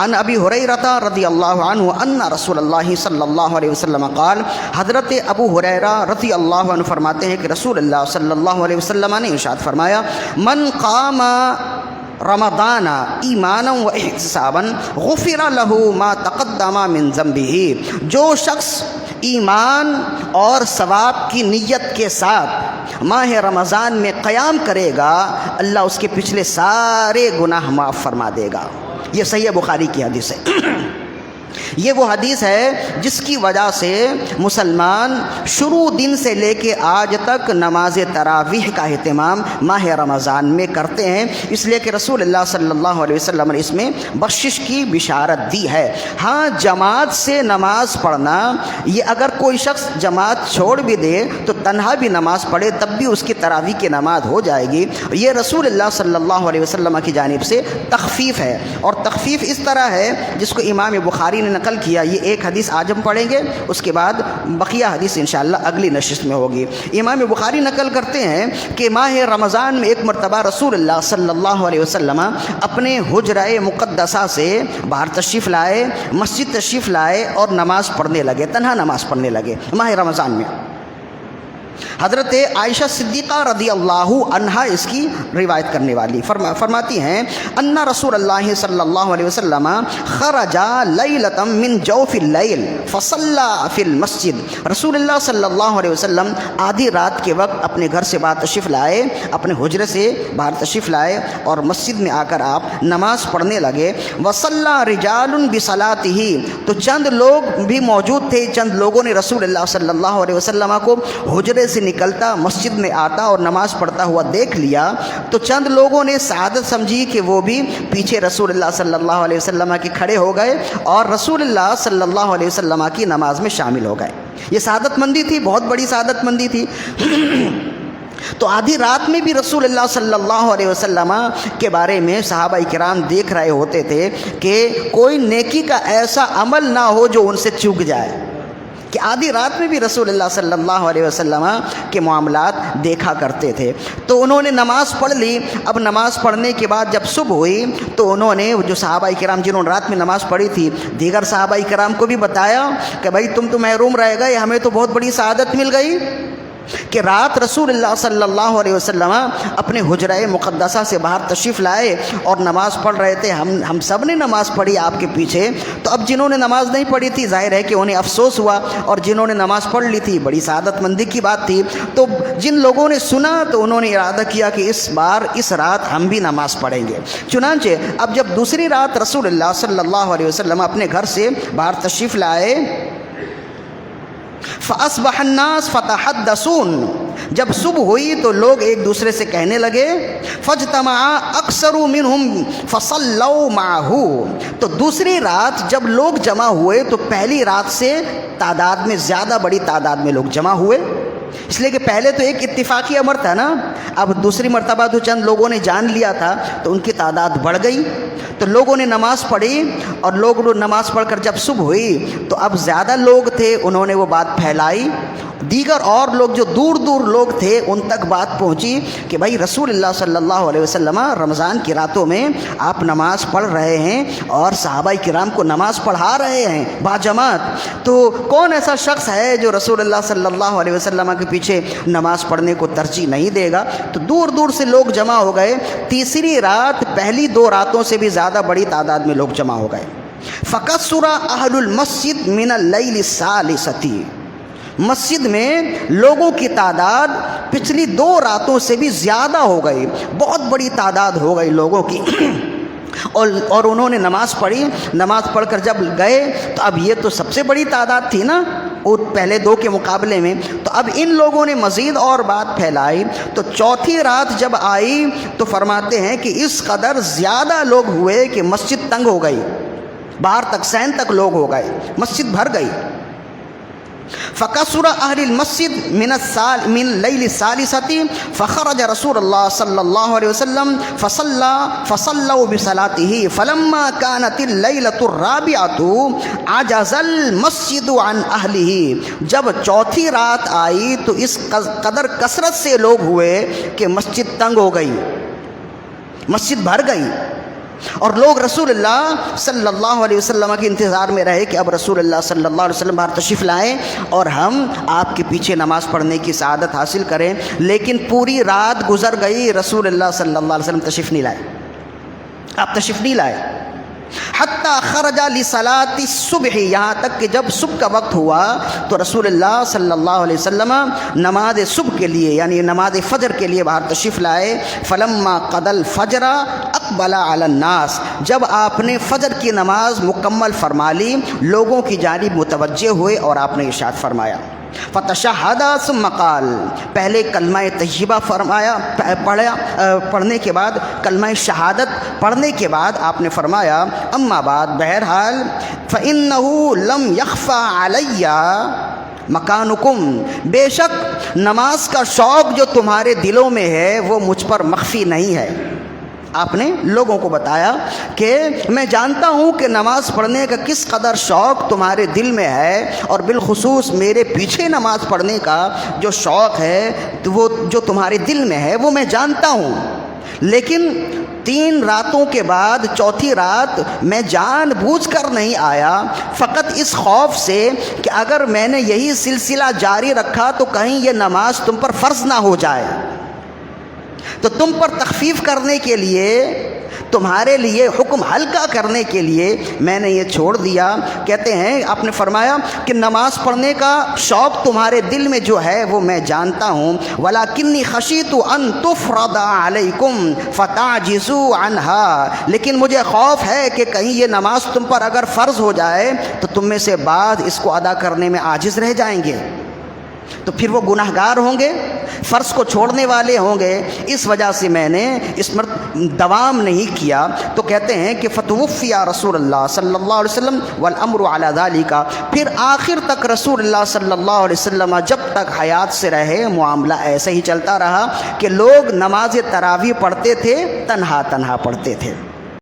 عن ابی ہریرہ رضی اللہ عنہ ان رسول اللہ صلی اللہ علیہ وسلم قال، حضرت ابو ہریرہ رضی اللہ عنہ فرماتے ہیں کہ رسول اللہ صلی اللہ علیہ وسلم نے ارشاد فرمایا، من قام رمضان ایمانا و احتسابا غفر له ما تقدم من ذنبه، جو شخص ایمان اور ثواب کی نیت کے ساتھ ماہ رمضان میں قیام کرے گا، اللہ اس کے پچھلے سارے گناہ معاف فرما دے گا۔ یہ صحیح بخاری کی حدیث ہے۔ یہ وہ حدیث ہے جس کی وجہ سے مسلمان شروع دن سے لے کے آج تک نماز تراویح کا اہتمام ماہ رمضان میں کرتے ہیں، اس لیے کہ رسول اللہ صلی اللہ علیہ وسلم نے اس میں بخشش کی بشارت دی ہے۔ ہاں، جماعت سے نماز پڑھنا، یہ اگر کوئی شخص جماعت چھوڑ بھی دے تو تنہا بھی نماز پڑھے تب بھی اس کی تراویح کی نماز ہو جائے گی۔ یہ رسول اللہ صلی اللہ علیہ وسلم کی جانب سے تخفیف ہے، اور تخفیف اس طرح ہے جس کو امام بخاری نے نقل کیا۔ یہ ایک حدیث آج ہم پڑھیں گے، اس کے بعد بقیہ حدیث انشاءاللہ اگلی نشست میں ہوگی۔ امام بخاری نقل کرتے ہیں کہ ماہ رمضان میں ایک مرتبہ رسول اللہ صلی اللہ علیہ وسلم اپنے حجرہ مقدسہ سے باہر تشریف لائے، مسجد تشریف لائے اور نماز پڑھنے لگے، تنہا نماز پڑھنے لگے ماہ رمضان میں۔ حضرت عائشہ صدیقہ رضی اللہ عنہا اس کی روایت کرنے والی فرماتی ہیں، ان رسول اللہ صلی اللہ علیہ وسلم خرج لیلۃ من جوف اللیل فصلی فی المسجد، رسول اللہ صلی اللہ علیہ وسلم آدھی رات کے وقت اپنے گھر سے باہر تشریف لائے، اپنے حجرے سے باہر تشریف لائے اور مسجد میں آ کر آپ نماز پڑھنے لگے۔ وصلی رجال بصلاتہ، تو چند لوگ بھی موجود تھے، چند لوگوں نے رسول اللہ صلی اللہ علیہ وسلم کو حجرے سے نکلتا مسجد میں آتا اور نماز پڑھتا ہوا دیکھ لیا، تو چند لوگوں نے سعادت سمجھی کہ وہ بھی پیچھے رسول اللہ صلی اللہ علیہ وسلم کے کھڑے ہو گئے اور رسول اللہ صلی اللہ علیہ وسلم کی نماز میں شامل ہو گئے۔ یہ سعادت مندی تھی، بہت بڑی سعادت مندی تھی۔ تو آدھی رات میں بھی رسول اللہ صلی اللہ علیہ وسلم کے بارے میں صحابہ کرام دیکھ رہے ہوتے تھے کہ کوئی نیکی کا ایسا عمل نہ ہو جو ان سے چوک جائے، کہ آدھی رات میں بھی رسول اللہ صلی اللہ علیہ وسلم کے معاملات دیکھا کرتے تھے۔ تو انہوں نے نماز پڑھ لی۔ اب نماز پڑھنے کے بعد جب صبح ہوئی تو انہوں نے جو صحابہ کرام جنہوں نے رات میں نماز پڑھی تھی، دیگر صحابہ کرام کو بھی بتایا کہ بھائی تم تو محروم رہ گئے، ہمیں تو بہت بڑی سعادت مل گئی کہ رات رسول اللہ صلی اللہ علیہ وسلم اپنے حجرہ مقدسہ سے باہر تشریف لائے اور نماز پڑھ رہے تھے، ہم سب نے نماز پڑھی آپ کے پیچھے۔ تو اب جنہوں نے نماز نہیں پڑھی تھی ظاہر ہے کہ انہیں افسوس ہوا، اور جنہوں نے نماز پڑھ لی تھی بڑی سعادت مندی کی بات تھی۔ تو جن لوگوں نے سنا تو انہوں نے ارادہ کیا کہ اس رات ہم بھی نماز پڑھیں گے۔ چنانچہ اب جب دوسری رات رسول اللہ صلی اللہ علیہ وسلم اپنے گھر سے باہر تشریف لائے، فَأَصْبَحَ النَّاسُ فَتَحَدَّثُونَ، جب صبح ہوئی تو لوگ ایک دوسرے سے کہنے لگے، فَاجْتَمَعَ أَكْثَرُ مِنْهُمْ فَصَلَّوْا مَعَهُ، تو دوسری رات جب لوگ جمع ہوئے تو پہلی رات سے تعداد میں زیادہ بڑی تعداد میں لوگ جمع ہوئے، اس لیے کہ پہلے تو ایک اتفاقی امر تھا نا، اب دوسری مرتبہ تو چند لوگوں نے جان لیا تھا تو ان کی تعداد بڑھ گئی۔ تو لوگوں نے نماز پڑھی اور لوگ نماز پڑھ کر جب صبح ہوئی تو اب زیادہ لوگ تھے، انہوں نے وہ بات پھیلائی، دیگر اور لوگ جو دور دور لوگ تھے ان تک بات پہنچی کہ بھائی رسول اللہ صلی اللہ علیہ وسلم رمضان کی راتوں میں آپ نماز پڑھ رہے ہیں اور صحابہ کرام کو نماز پڑھا رہے ہیں باجماعت، تو کون ایسا شخص ہے جو رسول اللہ صلی اللہ علیہ وسلم کے پیچھے نماز پڑھنے کو ترجیح نہیں دے گا؟ تو دور دور سے لوگ جمع ہو گئے۔ تیسری رات پہلی دو راتوں سے بھی زیادہ بڑی تعداد میں لوگ جمع ہو گئے۔ فَكَثُرَ أَهْلُ الْمَسْجِدِ مِنَ اللَّيْلِ الثَّالِثَةِ، مسجد میں لوگوں کی تعداد پچھلی دو راتوں سے بھی زیادہ ہو گئی، بہت بڑی تعداد ہو گئی لوگوں کی، اور انہوں نے نماز پڑھی۔ نماز پڑھ کر جب گئے تو اب یہ تو سب سے بڑی تعداد تھی نا پہلے دو کے مقابلے میں، تو اب ان لوگوں نے مزید اور بات پھیلائی۔ تو چوتھی رات جب آئی تو فرماتے ہیں کہ اس قدر زیادہ لوگ ہوئے کہ مسجد تنگ ہو گئی، باہر تک سین تک لوگ ہو گئے، مسجد بھر گئی۔ فَكَثُرَ أَهْلِ الْمَسْجِدِ مِنَ اللَّيْلِ الثَّالِثَةِ فَخَرَجَ رسول اللہ صلی اللہ علیہ وسلم فَصَلَّوْا بِصَلَاتِهِ فَلَمَّا كَانَتِ اللَّيْلَةُ الرَّابِعَةُ عَجَزَ الْمَسْجِدُ عَنْ أَهْلِهِ، جب چوتھی رات آئی تو اس قدر کثرت سے لوگ ہوئے کہ مسجد تنگ ہو گئی، مسجد بھر گئی۔ اور لوگ رسول اللہ صلی اللہ علیہ وسلم کے انتظار میں رہے کہ اب رسول اللہ صلی اللہ علیہ وسلم باہر تشریف لائیں اور ہم آپ کے پیچھے نماز پڑھنے کی سعادت حاصل کریں. لیکن پوری رات گزر گئی، رسول اللہ صلی اللہ علیہ وسلم تشریف نہیں لائے، آپ تشریف نہیں لائے. حتیٰ خرج لصلاۃ الصبح، یہاں تک کہ جب صبح کا وقت ہوا تو رسول اللہ صلی اللہ علیہ وسلم نماز صبح کے لیے یعنی نماز فجر کے لیے باہر تشریف لائے. فلما قضى الفجر اقبل على الناس، جب آپ نے فجر کی نماز مکمل فرما لی لوگوں کی جانب متوجہ ہوئے اور آپ نے ارشاد فرمایا فتشہد ثم قال، پہلے کلمہ طیبہ فرمایا پڑھنے کے بعد کلمہ شہادت پڑھنے کے بعد آپ نے فرمایا اما بعد، بہرحال فإنه لم يخفى علی مکانکم، بے شک نماز کا شوق جو تمہارے دلوں میں ہے وہ مجھ پر مخفی نہیں ہے. آپ نے لوگوں کو بتایا کہ میں جانتا ہوں کہ نماز پڑھنے کا کس قدر شوق تمہارے دل میں ہے، اور بالخصوص میرے پیچھے نماز پڑھنے کا جو شوق ہے وہ جو تمہارے دل میں ہے وہ میں جانتا ہوں. لیکن 3 راتوں کے بعد چوتھی رات میں جان بوجھ کر نہیں آیا، فقط اس خوف سے کہ اگر میں نے یہی سلسلہ جاری رکھا تو کہیں یہ نماز تم پر فرض نہ ہو جائے. تو تم پر تخفیف کرنے کے لیے، تمہارے لیے حکم ہلکا کرنے کے لیے میں نے یہ چھوڑ دیا. کہتے ہیں آپ نے فرمایا کہ نماز پڑھنے کا شوق تمہارے دل میں جو ہے وہ میں جانتا ہوں. وَلَكِنِّي خَشِيتُ أَن تُفْرَضَ عَلَيْكُمْ فَتَعْجِزُوا عَنْهَا، لیکن مجھے خوف ہے کہ کہیں یہ نماز تم پر اگر فرض ہو جائے تو تم میں سے بعض اس کو ادا کرنے میں عاجز رہ جائیں گے، تو پھر وہ گناہ گار ہوں گے، فرض کو چھوڑنے والے ہوں گے. اس وجہ سے میں نے اس پر دوام نہیں کیا. تو کہتے ہیں کہ فتوفی رسول اللہ صلی اللہ علیہ وسلم والامر علی ذالک، پھر آخر تک رسول اللہ صلی اللہ علیہ وسلم جب تک حیات سے رہے معاملہ ایسے ہی چلتا رہا کہ لوگ نماز تراویح پڑھتے تھے، تنہا تنہا پڑھتے تھے.